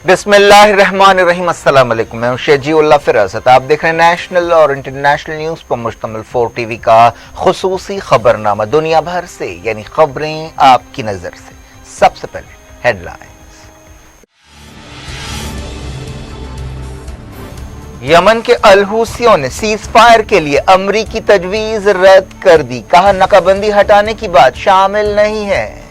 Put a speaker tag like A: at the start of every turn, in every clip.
A: बिस्मिल्लाहिर्रहमानिर्रहीम। अस्सलाम वालेकुम। मैं हूं शेजीउल्लाह फिरासत। आप देख रहे हैं नेशनल और इंटरनेशनल न्यूज पर मुश्तमिल 4 टीवी का खुसूसी खबरनामा दुनिया भर से, यानी खबरें आपकी नजर से। सबसे पहले हेडलाइंस। यमन के अल-हूसियों ने सीज फायर के लिए अमरीकी तजवीज रद्द कर दी। कहा नाकाबंदी हटाने की बात शामिल नहीं है।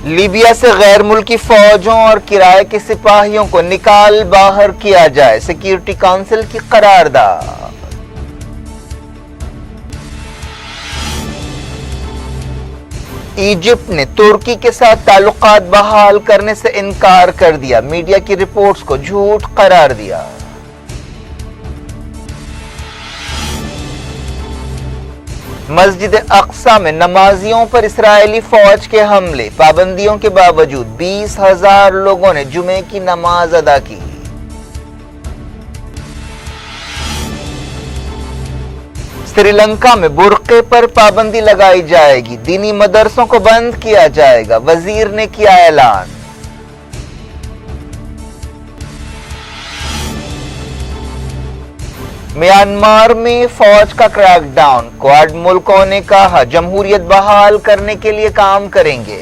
A: लीबिया से गैर मुल्की फौजों और किराए के सिपाहियों को निकाल बाहर किया जाए, सिक्योरिटी काउंसिल की करारदाद। इजिप्ट ने तुर्की के साथ ताल्लुकात बहाल करने से इनकार कर दिया, मीडिया की रिपोर्ट्स को झूठ करार दिया। मस्जिद अक्सा में नमाजियों पर इस्राएली फौज के हमले, पाबंदियों के बावजूद 20,000 लोगों ने जुमे की नमाज अदा की। श्रीलंका में बुर्के पर पाबंदी लगाई जाएगी, दीनी मदरसों को बंद किया जाएगा, वजीर ने किया ऐलान। म्यांमार में फौज का क्रैकडाउन, क्वाड मुल्कों ने कहा जमहूरियत बहाल करने के लिए काम करेंगे।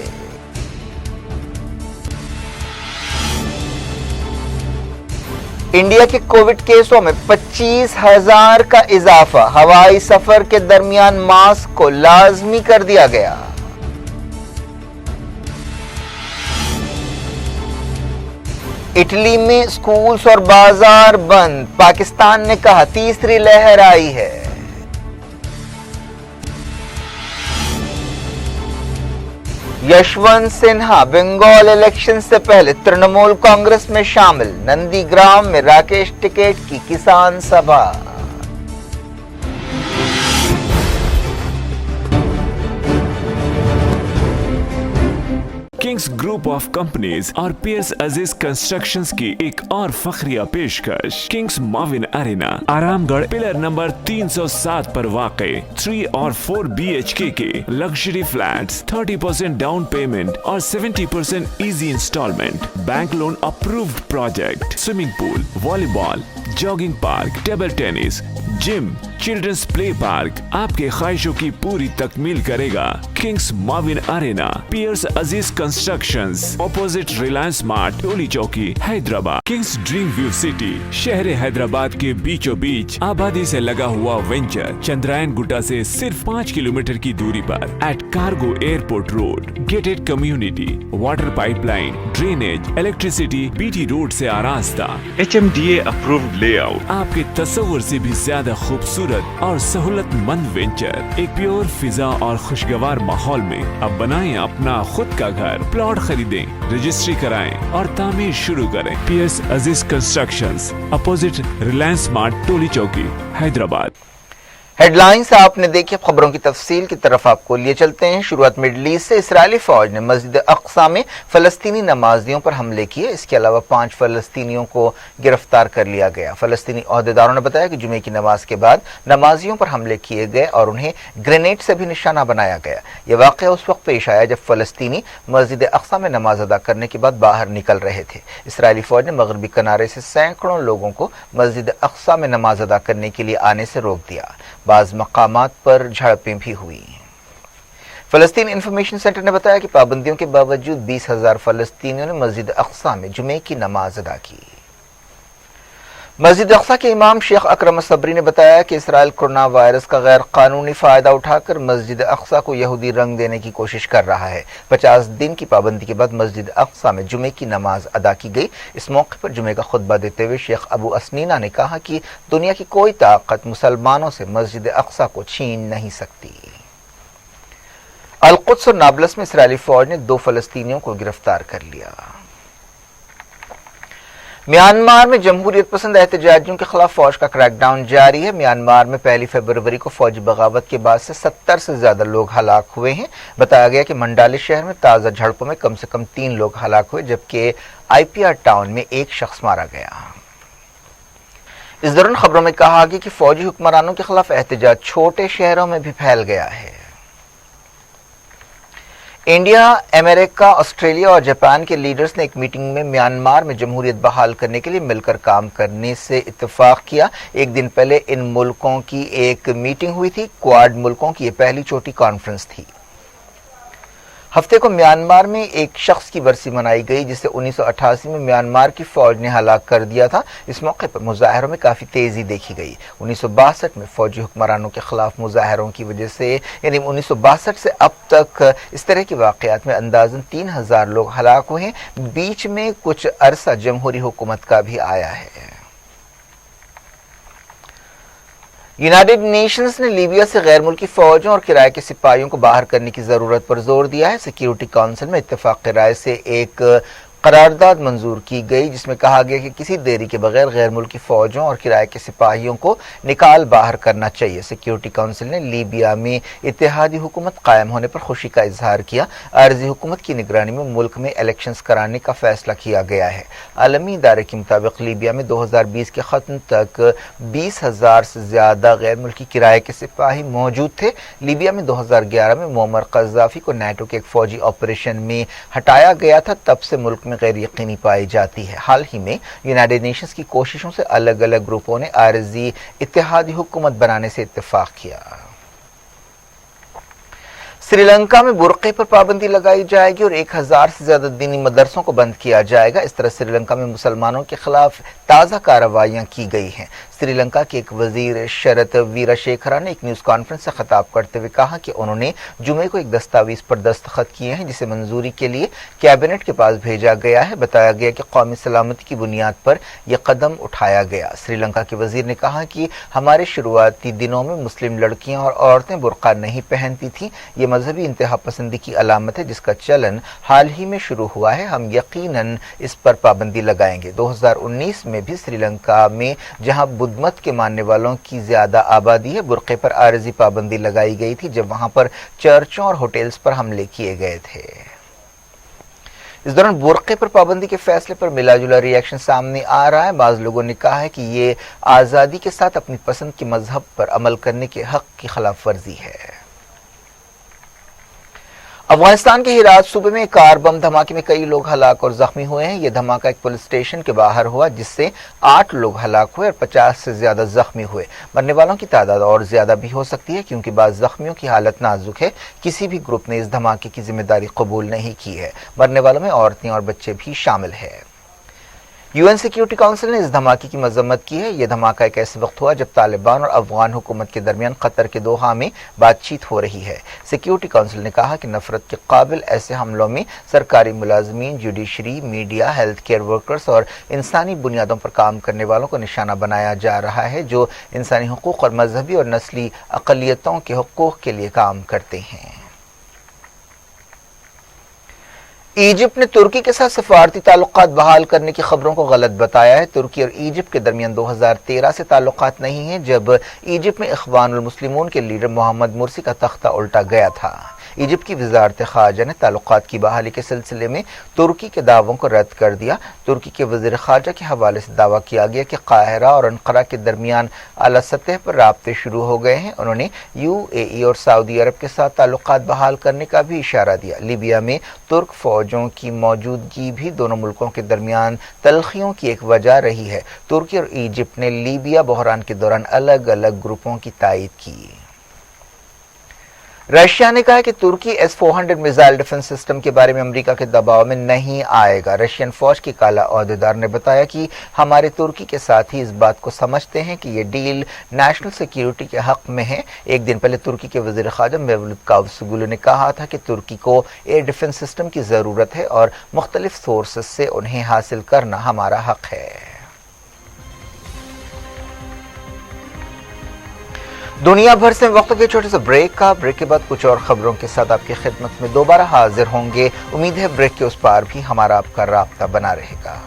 A: इंडिया के कोविड केसों में 25,000 का इजाफा, हवाई सफर के दरमियान मास्क को लाजमी कर दिया गया। इटली में स्कूल्स और बाजार बंद, पाकिस्तान ने कहा तीसरी लहर आई है। यशवंत सिन्हा बंगाल इलेक्शन से पहले तृणमूल कांग्रेस में शामिल, नंदीग्राम में राकेश टिकैत की किसान सभा।
B: किंग्स ग्रुप ऑफ कंपनीज और पियर्स अजीज कंस्ट्रक्शंस की एक और फखरिया पेशकश, Kings Mauvin Arena, Aramgarh, pillar number 307 पर वाक़े 3 और 4 BHK के लग्जरी फ्लैट्स, 30% डाउन पेमेंट और 70% easy instalment, bank loan approved project, swimming pool, volleyball, jogging park, table tennis, gym, children's play park आपके ख्वाहिशों की पूरी तकमील करेगा। किंग्स माविन अरेना, पियर्स Aziz constructions, opposite Reliance Mart, टोली चौकी, Hyderabad. Kings Dream View City, शहर हैदराबाद के बीचों बीच आबादी से लगा हुआ वेंचर, चंद्रायन गुट्टा से सिर्फ 5 किलोमीटर की दूरी पर, at cargo airport road, gated community, water pipeline, drainage, electricity, BT road से आरास्ता, HMDA अप्रूव्ड लेआउट, आपके तस्वुर से भी ज्यादा खूबसूरत और सहूलतमंद वेंचर, एक प्योर फिजा और खुशगवार माहौल में अब बनाएं अपना खुद का घर। प्लॉट खरीदें, रजिस्ट्री कराएं और तामीर शुरू करें। Piers Aziz constructions, opposite Reliance Mart, टोली चौकी, हैदराबाद।
A: हेडलाइंस आपने देखी। खबरों की तफसील की तरफ आपको लिए चलते हैं। शुरुआत मिडल ईस्ट से। इस्राएली फौज ने मस्जिद अक्सा में फलस्तीनी नमाजियों पर हमले किए। इसके अलावा 5 फलस्तीनियों को गिरफ्तार कर लिया गया। फलस्तीनी ओहदेदारों ने बताया कि जुमे की नमाज के बाद नमाजियों पर हमले किए गए और उन्हें ग्रेनेड से भी निशाना बनाया गया। यह वाकया उस वक्त पेश आया जब फलस्तीनी मस्जिद अक्सा में नमाज अदा करने के बाद बाहर निकल रहे थे। इस्राएली फौज ने मगरबी किनारे से सैकड़ों लोगों को मस्जिद अक्सा में नमाज अदा करने के लिए आने से रोक दिया। बाज़ मकामात पर झड़पें भी हुई। फलस्तीन इंफॉर्मेशन सेंटर ने बताया कि पाबंदियों के बावजूद 20,000 फलस्तीनियों ने मस्जिद अक्सा में जुमे की नमाज अदा की। मस्जिद अक्सा के इमाम शेख अकरम सबरी ने बताया कि इसराइल कोरोना वायरस का गैर कानूनी फायदा उठाकर मस्जिद अक्सा को यहूदी रंग देने की कोशिश कर रहा है। 50 दिन की पाबंदी के बाद मस्जिद अक्सा में जुमे की नमाज अदा की गई। इस मौके पर जुमे का खुतबा देते हुए शेख अबू असनीना ने कहा कि दुनिया की कोई ताकत मुसलमानों से मस्जिद अक्सा को छीन नहीं सकती। अल-कुद्स और नाबलस में इसराइली फौज ने 2 फलस्तीनियों को गिरफ्तार कर लिया। म्यांमार में जमहूरियत पसंद एहतजाजियों के खिलाफ फौज का क्रैकडाउन जारी है। म्यांमार में 1 फरवरी को फौजी बगावत के बाद से 70 से ज्यादा लोग हलाक हुए हैं। बताया गया कि मंडाली शहर में ताज़ा झड़पों में कम से कम 3 लोग हलाक हुए, जबकि IPR टाउन में 1 शख्स मारा गया। इस दौरान खबरों में कहा गया कि फौजी हुक्मरानों के खिलाफ एहतजाज छोटे शहरों में भी फैल गया है। इंडिया, अमेरिका, ऑस्ट्रेलिया और जापान के लीडर्स ने एक मीटिंग में म्यांमार में जमहूरियत बहाल करने के लिए मिलकर काम करने से इत्तेफाक किया। एक दिन पहले इन मुल्कों की एक मीटिंग हुई थी। क्वाड मुल्कों की ये पहली छोटी कॉन्फ्रेंस थी। हफ्ते को म्यांमार में एक शख्स की बरसी मनाई गई जिसे 1988 में म्यांमार की फौज ने हलाक कर दिया था। इस मौके पर मुजाहरों में काफी तेजी देखी गई। 1962 में फौजी हुक्मरानों के खिलाफ मुजाहरों की वजह से यानी 1962 से अब तक इस तरह के वाकयात में अंदाजन 3000 लोग हलाक हुए हैं। बीच में कुछ अरसा जमहूरी हुकूमत का भी आया है। यूनाइटेड नेशंस ने लीबिया से गैर मुल्की फौजों और किराए के सिपाहियों को बाहर करने की जरूरत पर जोर दिया है। सिक्योरिटी काउंसिल में इत्तेफाक राय से एक करारदाद मंजूर की गई जिसमें कहा गया कि किसी देरी के बगैर गैर मुल्की फौजों और किराए के सिपाहियों को निकाल बाहर करना चाहिए। सिक्योरिटी काउंसिल ने लीबिया में इत्तेहादी हुकूमत कायम होने पर खुशी का इजहार किया। आरजी हुकूमत की निगरानी में मुल्क में इलेक्शंस कराने का फैसला किया गया है। आलमी इदारे के मुताबिक लीबिया में 2020 के खत्म तक 20,000 से ज्यादा गैर मुल्की किराए के सिपाही मौजूद थे। लीबिया में 2011 में मुअम्मर कज़ाफी को नाटो के एक फौजी ऑपरेशन में हटाया गया था। तब से मुल्क में गैर यकीनी पाई जाती है। हाल ही में यूनाइटेड नेशंस की कोशिशों से अलग अलग ग्रुपों ने आरजी इत्तेहादी हुकूमत बनाने से इत्तेफाक किया। श्रीलंका में बुर्के पर पाबंदी लगाई जाएगी और 1000 से ज्यादा दीनी मदरसों को बंद किया जाएगा। इस तरह श्रीलंका में मुसलमानों के खिलाफ ताज़ा कार्रवाइयां की गई हैं। श्रीलंका के एक वजीर शरत वीराशेखरा ने एक न्यूज कॉन्फ्रेंस से खिताब करते हुए कहा कि उन्होंने जुमे को एक दस्तावेज पर दस्तखत किए हैं जिसे मंजूरी के लिए कैबिनेट के पास भेजा गया है। बताया गया कि कौमी सलामती की बुनियाद पर यह कदम उठाया गया। श्रीलंका के वजीर ने कहा कि हमारे शुरुआती दिनों में मुस्लिम लड़कियां और औरतें बुर्का नहीं पहनती थीं। ये मजहबी इंतहा पसंदी की अलामत है जिसका चलन हाल ही में शुरू हुआ है। हम यकीनन इस पर पाबंदी लगाएंगे। 2019 में भी श्रीलंका में जहां बुद्धमत के मानने वालों की ज्यादा आबादी है, बुर्के पर आरजी पाबंदी लगाई गई थी जब वहां पर चर्चों और होटल्स पर हमले किए गए थे। इस दौरान बुर्के पर पाबंदी के फैसले पर मिला जुला रिएक्शन सामने आ रहा है। बाज लोगों ने कहा है कि ये आजादी के साथ अपनी पसंद के मजहब पर अमल करने के हक की खिलाफ वर्जी है। अफगानिस्तान के हिरात सूबे में कार बम धमाके में कई लोग हलाक और जख्मी हुए हैं। यह धमाका एक पुलिस स्टेशन के बाहर हुआ जिससे 8 लोग हलाक हुए और 50 से ज्यादा जख्मी हुए। मरने वालों की तादाद और ज्यादा भी हो सकती है क्योंकि बाज़ जख्मियों की हालत नाजुक है। किसी भी ग्रुप ने इस धमाके की जिम्मेदारी कबूल नहीं की है। मरने वालों में औरतें और बच्चे भी शामिल है। यूएन सिक्योरिटी काउंसिल ने इस धमाके की मजम्मत की है। यह धमाका एक ऐसे वक्त हुआ जब तालिबान और अफगान हुकूमत के दरमियान कतर के दोहा में बातचीत हो रही है। सिक्योरिटी काउंसिल ने कहा कि नफरत के काबिल ऐसे हमलों में सरकारी मुलाजमीन, judiciary, media, health care workers और इंसानी बुनियादों पर काम करने वालों को निशाना बनाया जा रहा है जो इंसानी हुकूक और मजहबी और नस्ली अक़लियतों के हुकूक के लिए काम करते हैं। इजिप्ट ने तुर्की के साथ सफारती ताल्लुकात बहाल करने की खबरों को गलत बताया है। तुर्की और इजिप्ट के दरमियान 2013 से ताल्लुकात नहीं है जब इजिप्ट में इख्वानुल मुस्लिमून के लीडर मोहम्मद मुर्सी का तख्ता उल्टा गया था। इजिप्ट की वजारत खारजा ने ताल्लुकात की बहाली के सिलसिले में तुर्की के दावों को रद्द कर दिया। तुर्की के वज़ीर खारजा के हवाले से दावा किया गया कि काहिरा और अंकारा के दरमियान आला सतह पर राब्ते शुरू हो गए हैं। उन्होंने यूएई और सऊदी अरब के साथ ताल्लुकात बहाल करने का भी इशारा दिया। लीबिया में तुर्क फौजों की मौजूदगी भी दोनों मुल्कों के दरमियान तलखियों की एक वजह रही है। तुर्की और इजिप्ट ने लीबिया बहरान के दौरान अलग अलग ग्रुपों की तायद की। रशिया ने कहा है कि तुर्की S-400 मिसाइल डिफेंस सिस्टम के बारे में अमेरिका के दबाव में नहीं आएगा। रशियन फौज के काला ओहदेदार ने बताया कि हमारे तुर्की के साथी इस बात को समझते हैं कि ये डील नेशनल सिक्योरिटी के हक में है। एक दिन पहले तुर्की के वजीर खारजा मेवलूद कावुसोगलू ने कहा था कि तुर्की को एयर डिफेंस सिस्टम की जरूरत है और मुख्तलिफ सोर्सेस से उन्हें हासिल करना हमारा हक है। दुनिया भर से वक्त के छोटे से ब्रेक के बाद कुछ और खबरों के साथ आपकी खिदमत में दोबारा हाजिर होंगे। उम्मीद है ब्रेक के उस पार भी हमारा आपका राब्ता बना रहेगा।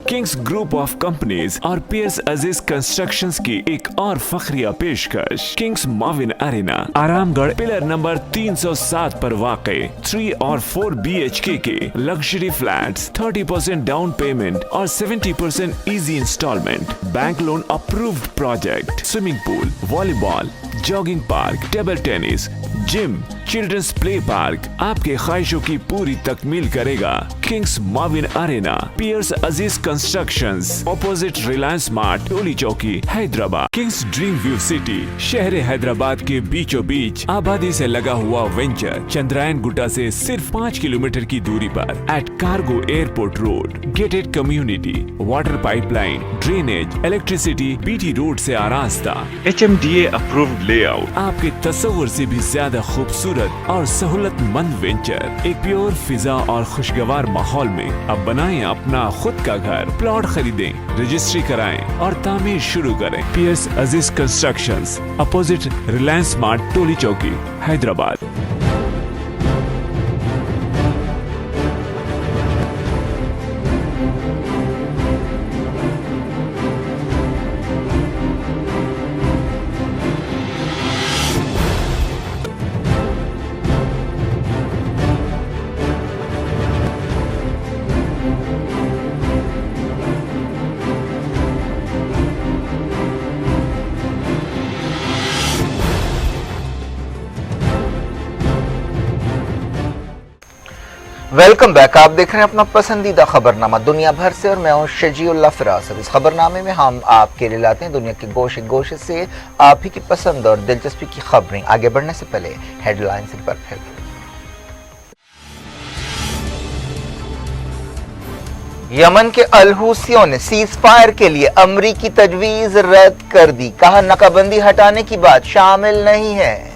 B: किंग्स ग्रुप ऑफ कंपनीज और पियर्स अजीज कंस्ट्रक्शंस की एक और फखरिया पेशकश Kings Mauvin Arena Aramgarh pillar number 307 पर वाक़े 3 और 4 BHK के लग्जरी फ्लैट्स 30% डाउन पेमेंट और 70% easy instalment, bank loan approved project, swimming pool, volleyball, jogging park, table tennis, gym, children's play park आपके ख्वाहिशों की पूरी तकमील करेगा। किंग्स माविन अरेना, पियर्स Aziz constructions, opposite Reliance Mart, टोली चौकी, Hyderabad. Kings Dream View City, शहर हैदराबाद के बीचों बीच आबादी से लगा हुआ वेंचर, चंद्रायन गुट्टा से सिर्फ 5 किलोमीटर की दूरी पर at cargo airport road. Gated community, water pipeline, drainage, electricity, BT road से आरास्ता, HMDA अप्रूव्ड लेआउट, आपके तस्वर से भी ज्यादा खूबसूरत और सहूलतमंद वेंचर, एक प्योर फिजा और खुशगवार माहौल में अब बनाएं अपना खुद का घर। प्लॉट खरीदें, रजिस्ट्री कराएं और तामीर शुरू करें। PS अजीज कंस्ट्रक्शंस, अपोजिट रिलायंस मार्ट, टोली चौकी, हैदराबाद।
A: Welcome back. आप देख रहे हैं अपना पसंदीदा खबरनामा दुनिया भर से और मैं हूं शजीउल्लाह फिरास। इस खबरनामे में हम आपके लिए लाते हैं दुनिया के गोशे गोशे से आप ही की पसंद और दिलचस्पी की खबरें। आगे बढ़ने से पहले हेडलाइंस पर फिर यमन के अल-हूसियों ने सीज फायर के लिए अमरीकी तजवीज रद्द कर दी। कहा नाकाबंदी हटाने की बात शामिल नहीं है।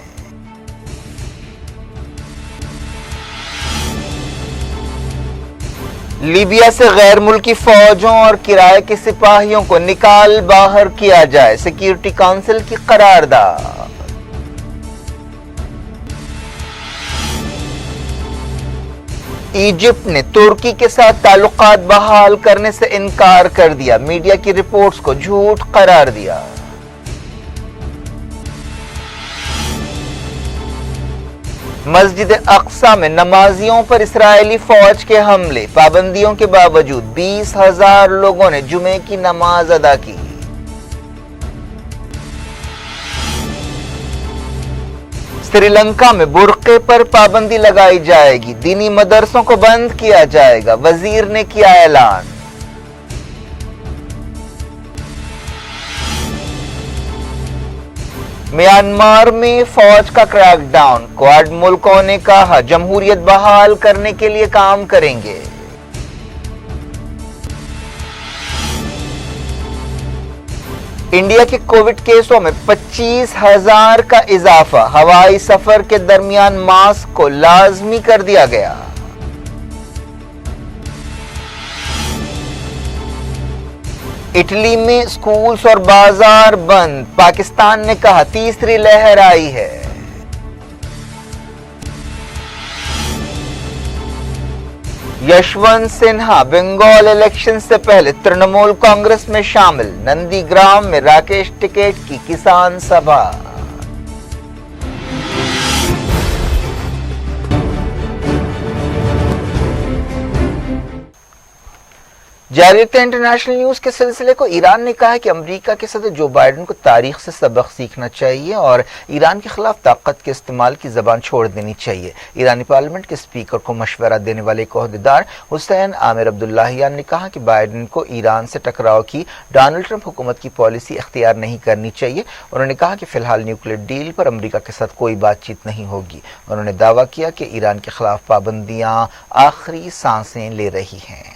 A: लीबिया से गैर मुल्की फौजों और किराए के सिपाहियों को निकाल बाहर किया जाए, सिक्योरिटी काउंसिल की करारदाद। इजिप्ट ने तुर्की के साथ ताल्लुकात बहाल करने से इनकार कर दिया, मीडिया की रिपोर्ट्स को झूठ करार दिया। मस्जिद अक्सा में नमाजियों पर इस्राएली फौज के हमले, पाबंदियों के बावजूद 20,000 लोगों ने जुमे की नमाज अदा की। श्रीलंका में बुर्के पर पाबंदी लगाई जाएगी, दीनी मदरसों को बंद किया जाएगा, वजीर ने किया ऐलान। म्यांमार में फौज का क्रैकडाउन, क्वाड मुल्कों ने कहा जमहूरियत बहाल करने के लिए काम करेंगे। इंडिया के कोविड केसों में 25,000 का इजाफा, हवाई सफर के दरमियान मास्क को लाजमी कर दिया गया। इटली में स्कूल्स और बाजार बंद, पाकिस्तान ने कहा तीसरी लहर आई है। यशवंत सिन्हा बंगाल इलेक्शन से पहले तृणमूल कांग्रेस में शामिल, नंदीग्राम में राकेश टिकैत की किसान सभा। जारी रखते हैं इंटरनेशनल न्यूज के सिलसिले को। ईरान ने कहा है कि अमेरिका के सदर जो बाइडेन को तारीख से सबक सीखना चाहिए और ईरान के खिलाफ ताकत के इस्तेमाल की जबान छोड़ देनी चाहिए। ईरानी पार्लियामेंट के स्पीकर को मशवरा देने वाले एक ओहदेदार हुसैन आमिर अब्दुल्लाहियान ने कहा कि बाइडेन को ईरान से टकराव की डोनाल्ड ट्रंप हुकूमत की पॉलिसी इख्तियार नहीं करनी चाहिए। उन्होंने कहा कि फिलहाल न्यूक्लियर डील पर अमेरिका के साथ कोई बातचीत नहीं होगी। उन्होंने दावा किया कि ईरान के खिलाफ पाबंदियां आखिरी सांसें ले रही हैं।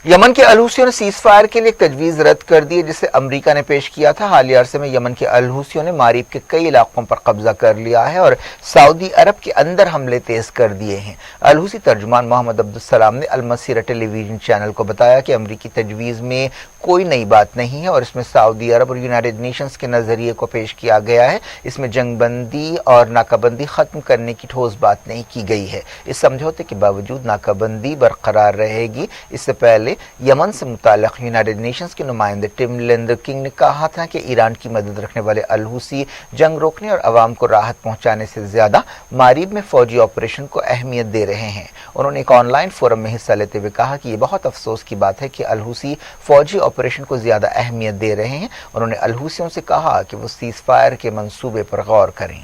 A: यमन के अल-हूसियों ने सीज फायर के लिए एक तजवीज़ रद्द कर दी है जिसे अमेरिका ने पेश किया था। हालिया अरसे में यमन के अल-हूसियों ने मारीब के कई इलाकों पर कब्जा कर लिया है और सऊदी अरब के अंदर हमले तेज कर दिए हैं। अल-हूसी तर्जुमान मोहम्मद अब्दुल सलाम ने अल-मसीरा टेलीविजन चैनल को बताया कि अमेरिकी तजवीज़ में कोई नई बात नहीं है और इसमें सऊदी अरब और यूनाइटेड नेशंस के नजरिए को पेश किया गया है। इसमें जंगबंदी और नाकाबंदी खत्म करने की ठोस बात नहीं की गई है। इस समझौते के बावजूद नाकाबंदी बरकरार रहेगी। इससे पहले यमन से मुताल्लिक़ यूनाइटेड नेशंस के नुमाइंदे टिम लिंडर किंग ने कहा था कि ईरान की मदद रखने वाले अल-हूसी जंग रोकने और अवाम को राहत पहुंचाने से ज्यादा मारीब में फौजी ऑपरेशन को अहमियत दे रहे हैं। उन्होंने एक ऑनलाइन फोरम में हिस्सा लेते हुए कहा कि ये बहुत अफसोस की बात है कि अल-हूसी फौजी ऑपरेशन को ज्यादा अहमियत दे रहे हैं। उन्होंने अल-हूसियों से कहा कि वो सीज फायर के मंसूबे पर गौर करें।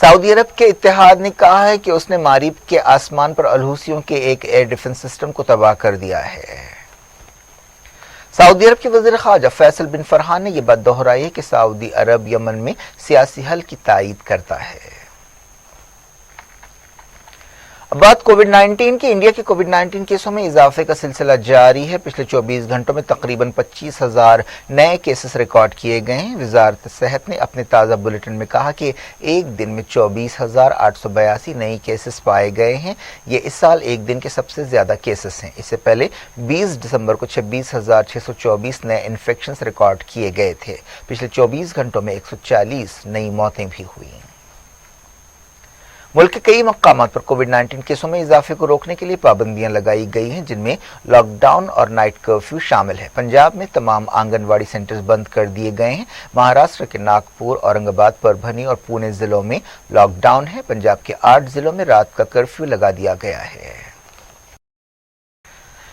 A: सऊदी अरब के इत्तेहाद ने कहा है कि उसने मारीब के आसमान पर अलहूसियों के एक एयर डिफेंस सिस्टम को तबाह कर दिया है। सऊदी अरब के वज़ीर ख़ारजा फैसल बिन फरहान ने यह बात दोहराई है कि सऊदी अरब यमन में सियासी हल की तायीद करता है। अब बात कोविड-19 की। इंडिया के कोविड-19 केसों में इजाफे का सिलसिला जारी है। पिछले 24 घंटों में तकरीबन 25,000 नए केसेस रिकॉर्ड किए गए हैं। वजारत सेहत ने अपने ताज़ा बुलेटिन में कहा कि एक दिन में 24,882 नए केसेस पाए गए हैं। ये इस साल एक दिन के सबसे ज्यादा केसेस हैं। इससे पहले 20 दिसंबर को 26,624 नए इन्फेक्शंस रिकॉर्ड किए गए थे। पिछले 24 घंटों में 140 नई मौतें भी हुई। मुल्क के कई मकामात पर कोविड-19 केसों में इजाफे को रोकने के लिए पाबंदियां लगाई गई हैं, जिनमें लॉकडाउन और नाइट कर्फ्यू शामिल है। पंजाब में तमाम आंगनवाड़ी सेंटर्स बंद कर दिए गए हैं। महाराष्ट्र के नागपुर, औरंगाबाद, परभनी और पुणे जिलों में लॉकडाउन है। पंजाब के 8 जिलों में रात का कर्फ्यू लगा दिया गया है।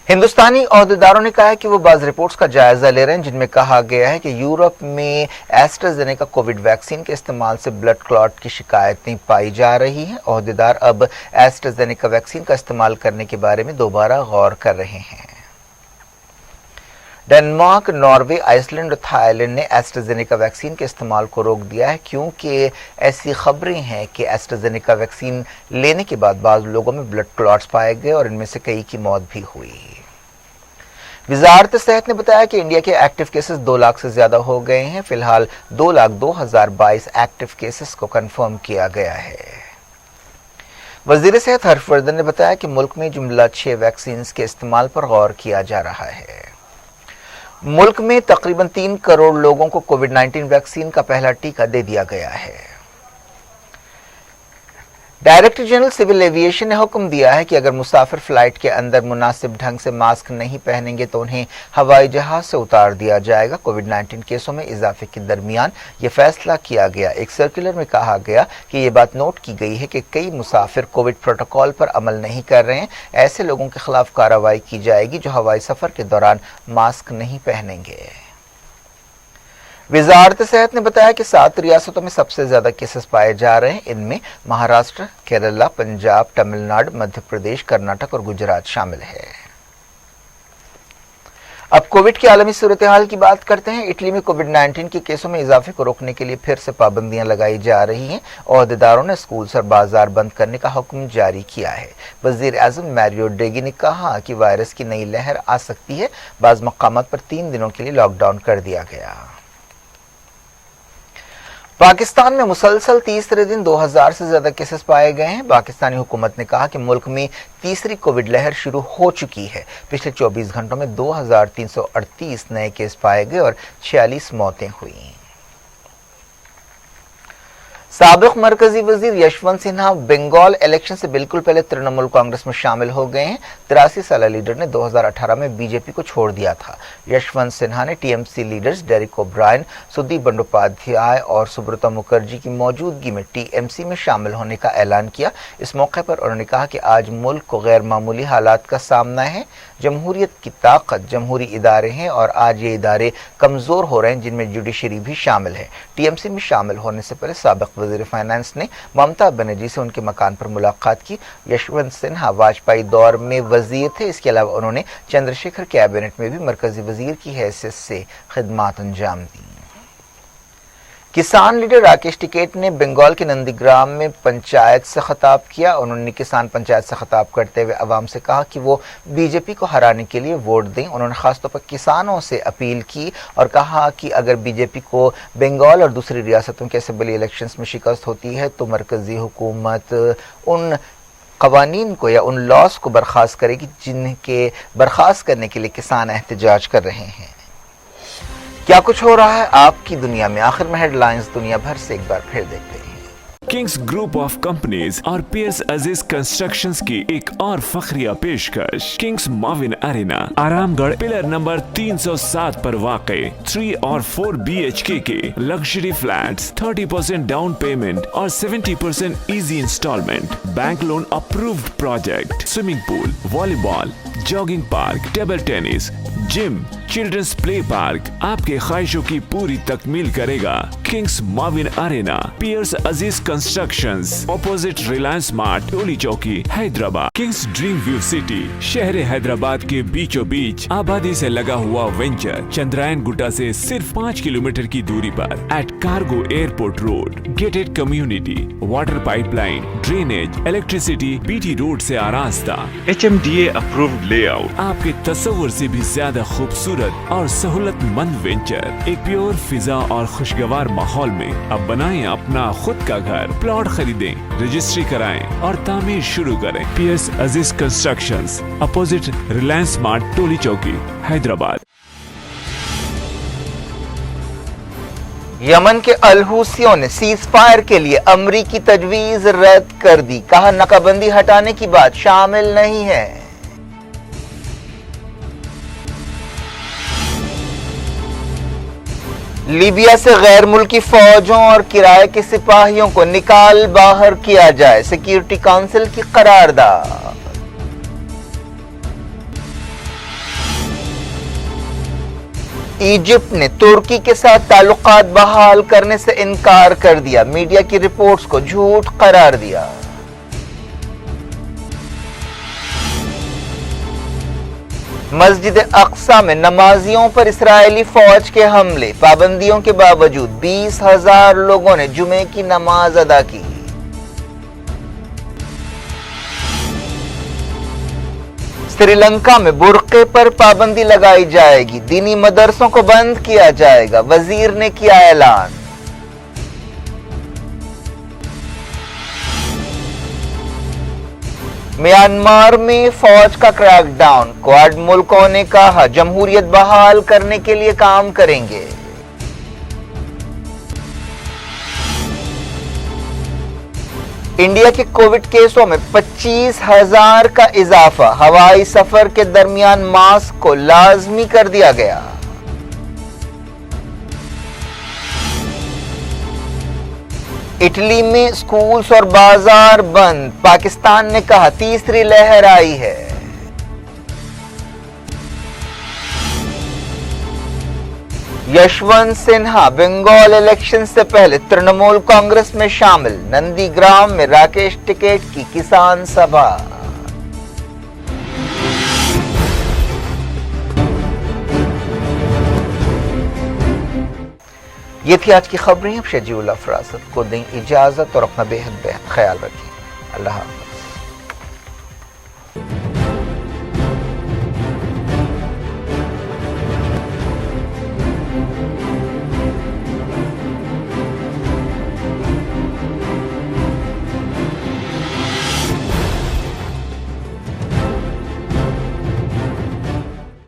A: हिंदुस्तानी ओहदेदारों ने कहा है कि वो बाज़ रिपोर्ट्स का जायजा ले रहे हैं, जिनमें कहा गया है कि यूरोप में एस्ट्राजेनेका कोविड वैक्सीन के इस्तेमाल से ब्लड क्लॉट की शिकायतें पाई जा रही हैं। ओहदेदार अब एस्ट्राजेनेका वैक्सीन का इस्तेमाल करने के बारे में दोबारा गौर कर रहे हैं। डेनमार्क, नॉर्वे, आइसलैंड और थाईलैंड ने एस्ट्राजेनेका वैक्सीन के इस्तेमाल को रोक दिया है, क्योंकि ऐसी खबरें हैं कि एस्ट्राजेनेका वैक्सीन लेने के बाद बाज़ लोगों में ब्लड क्लॉट्स पाए गए और इनमें से कई की मौत भी हुई। वजारत सेहत ने बताया कि इंडिया के एक्टिव केसेस 2 लाख से ज्यादा हो गए हैं। फिलहाल 2,02,022 एक्टिव केसेस को कंफर्म किया गया है। वजीर सेहत हर्षवर्धन ने बताया कि मुल्क में जुमला 6 वैक्सीन के इस्तेमाल पर गौर किया जा रहा है। मुल्क में तकरीबन 3 करोड़ लोगों को कोविड-19 वैक्सीन का पहला टीका दे दिया गया है। डायरेक्टर जनरल सिविल एविएशन ने हुक्म दिया है कि अगर मुसाफिर फ्लाइट के अंदर मुनासिब ढंग से मास्क नहीं पहनेंगे तो उन्हें हवाई जहाज से उतार दिया जाएगा। कोविड-19 केसों में इजाफे के दरमियान ये फैसला किया गया। एक सर्कुलर में कहा गया कि ये बात नोट की गई है कि कई मुसाफिर कोविड प्रोटोकॉल पर अमल नहीं कर रहे हैं। ऐसे लोगों के खिलाफ कार्रवाई की जाएगी जो हवाई सफर के दौरान मास्क नहीं पहनेंगे। वजारत सेहत ने बताया कि 7 रियासतों में सबसे ज्यादा केसेस पाए जा रहे हैं। इनमें महाराष्ट्र, केरला, पंजाब, तमिलनाडु, मध्य प्रदेश, कर्नाटक और गुजरात शामिल है। अब कोविड की आलमी सूरत हाल की बात करते हैं। इटली में कोविड-19 के केसों में इजाफे को रोकने के लिए फिर से पाबंदियां लगाई जा रही हैं। ओहदेदारों ने स्कूल और बाजार बंद करने का हुक्म जारी किया है। वजीर आजम मैरियो ड्रेगी ने कहा कि वायरस की नई लहर आ सकती है। बाज़ मकामात पर 3 दिनों के लिए लॉकडाउन कर दिया गया। पाकिस्तान में मुसलसल तीसरे दिन 2000 से ज्यादा केसेस पाए गए हैं। पाकिस्तानी हुकूमत ने कहा कि मुल्क में तीसरी कोविड लहर शुरू हो चुकी है। पिछले 24 घंटों में 2338 नए केस पाए गए और 46 मौतें हुई। साबिक मरकजी वजीर यशवंत सिन्हा बंगाल इलेक्शन से बिल्कुल पहले तृणमूल कांग्रेस में शामिल हो गए हैं। 83 साल लीडर ने 2018 में बीजेपी को छोड़ दिया था। यशवंत सिन्हा ने TMC leaders Derek O'Brien, Sudip Bandyopadhyay और सुब्रता मुखर्जी की मौजूदगी में टीएमसी में शामिल होने का ऐलान किया। इस मौके पर उन्होंने कहा कि आज मुल्क को गैर मामूली हालात का सामना है। जमहूरियत की ताकत जमहूरी इदारे हैं और आज ये इदारे कमजोर हो रहे हैं, जिनमें जुडिशरी भी शामिल है। टीएमसी में शामिल होने से पहले साबिक वजीर फाइनेंस ने ममता बनर्जी से उनके मकान पर मुलाकात की। यशवंत सिन्हा वाजपेयी दौर में वजीर थे। इसके अलावा उन्होंने चंद्रशेखर कैबिनेट में भी मरकजी वजीर की हैसियत से खिदमत अंजाम दी। किसान लीडर राकेश टिकैत ने बंगाल के नंदीग्राम में पंचायत से खिताब किया। उन्होंने किसान पंचायत से खिताब करते हुए अवाम से कहा कि वो बीजेपी को हराने के लिए वोट दें। उन्होंने खासतौर पर किसानों से अपील की और कहा कि अगर बीजेपी को बंगाल और दूसरी रियासतों के असेंबली इलेक्शंस में शिकस्त होती है तो मरकजी हुकूमत उन कवानीन को या उन लॉस को बर्खास्त करेगी जिनके बर्खास्त करने के लिए किसान एहतजाज कर रहे हैं। क्या कुछ हो रहा है आपकी दुनिया में, आखिर में हेडलाइंस दुनिया भर से एक बार फिर देखते हैं।
B: किंग्स ग्रुप ऑफ कंपनीज और पीएस अजीज कंस्ट्रक्शंस की एक और फखरिया पेशकश। Kings Mavin Arena, Aramgarh, pillar number 307 पर वाक़े 3 और 4 BHK के लग्जरी फ्लैट्स, 30% डाउन पेमेंट और 70% easy instalment, bank loan approved project, swimming pool, volleyball, jogging park, table tennis, gym, children's play park आपके ख्वाहिशों की पूरी तकमील करेगा। किंग्स माविन अरेना, पियर्स Aziz constructions, opposite Reliance Mart, टोली चौकी, Hyderabad. Kings Dream View City, शहर हैदराबाद के बीचों बीच आबादी से लगा हुआ वेंचर, चंद्रायन गुट्टा से सिर्फ 5 किलोमीटर की दूरी पर at cargo airport road. Gated community, water pipeline, drainage, electricity, BT road से आरास्ता, HMDA अप्रूव्ड लेआउट, आपके तस्वुर से भी ज्यादा खूबसूरत और सहूलतमंद वेंचर, एक प्योर फिजा और खुशगवार माहौल में अब बनाएं अपना खुद का घर। प्लॉट खरीदें, रजिस्ट्री कराएं और तामीर शुरू करें। Piers Aziz constructions, opposite Reliance Mart, टोली चौकी, हैदराबाद।
A: यमन के अल हूसियों ने सीज फायर के लिए अमरीकी तजवीज रद्द कर दी। कहा नाकाबंदी हटाने की बात शामिल नहीं है। लीबिया से गैर मुल्की फौजों और किराए के सिपाहियों को निकाल बाहर किया जाए, सिक्योरिटी काउंसिल की करारदाद। इजिप्ट ने तुर्की के साथ ताल्लुकात बहाल करने से इनकार कर दिया, मीडिया की रिपोर्ट्स को झूठ करार दिया। मस्जिद अक्सा में नमाजियों पर इस्राएली फौज के हमले, पाबंदियों के बावजूद 20,000 लोगों ने जुमे की नमाज अदा की। श्रीलंका में बुर्के पर पाबंदी लगाई जाएगी, दीनी मदरसों को बंद किया जाएगा, वजीर ने किया ऐलान। म्यांमार में फौज का क्रैकडाउन, क्वाड मुल्कों ने कहा जमहूरियत बहाल करने के लिए काम करेंगे। इंडिया के कोविड केसों में 25,000 का इजाफा, हवाई सफर के दरमियान मास्क को लाजमी कर दिया गया। इटली में स्कूल्स और बाजार बंद, पाकिस्तान ने कहा तीसरी लहर आई है। यशवंत सिन्हा बंगाल इलेक्शन से पहले तृणमूल कांग्रेस में शामिल, नंदीग्राम में राकेश टिकैत की किसान सभा। ये थी आज की खबरें। अब शजीउल फरासत को दें इजाजत और अपना बेहद ख्याल रखें। अल्लाह हाफ़िज़।